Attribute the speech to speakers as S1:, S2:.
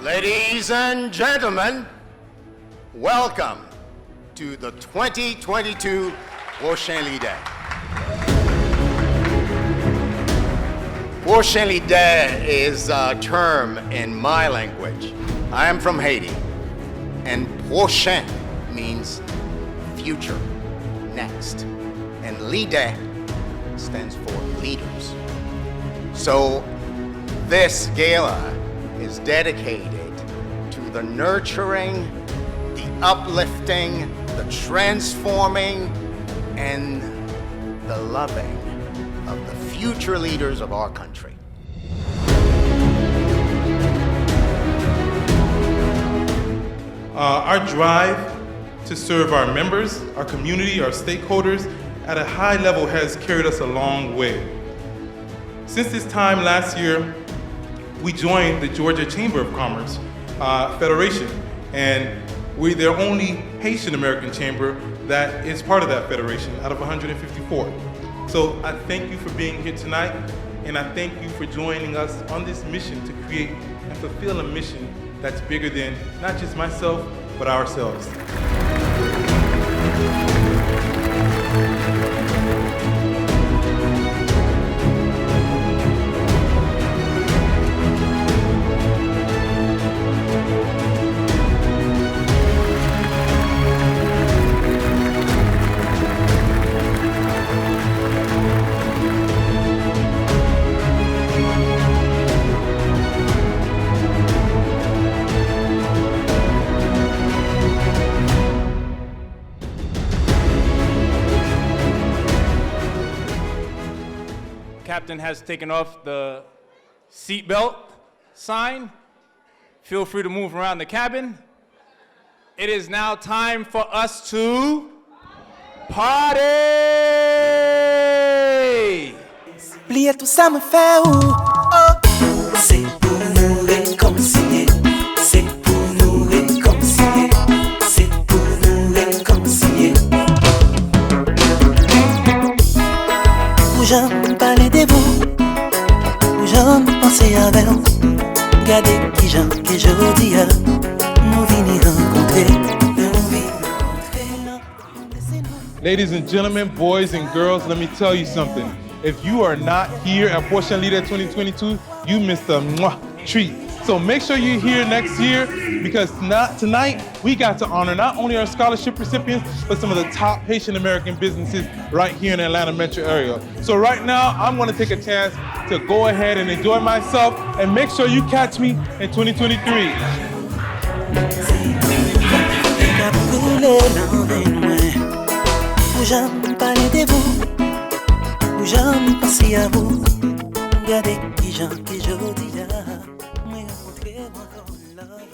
S1: Ladies and gentlemen, welcome to the 2022 Pwochen Lidè. Pwochen Lidè is a term in my language. I am from Haiti, and Pwochen means future, next, and Lidè stands for leaders. So this gala is dedicated to the nurturing, the uplifting, the transforming, and the loving of the future leaders of our country.
S2: Our drive to serve our members, our community, our stakeholders at a high level has carried us a long way. Since this time last year, we joined the Georgia Chamber of Commerce Federation, and we're the only Haitian American chamber that is part of that federation out of 154. So I thank you for being here tonight, and I thank you for joining us on this mission to create and fulfill a mission that's bigger than not just myself, but ourselves.
S3: Captain has taken off the seatbelt sign. Feel free to move around the cabin. It is now time for us to party!
S4: Plier tout ça me fait ou oh. C'est pour nous réconcilier. C'est pour nous réconcilier. C'est pour nous réconcilier. Où j'aime parler de vous. Où j'aime penser avec vous. Regardez qui j'aime que je dis à nous venir rencontrer.
S2: Ladies and gentlemen, boys and girls, let me tell you something. If you are not here at Pwochen Lidè 2022, you missed a treat. So make sure you're here next year, because tonight we got to honor not only our scholarship recipients, but some of the top Haitian American businesses right here in the Atlanta metro area. So right now, I'm gonna take a chance to go ahead and enjoy myself, and make sure you catch me in 2023.
S4: Où j'aime parler de vous, où j'aime penser à vous. Regardez qui j'aime que je dis là, moi rencontrer mon love.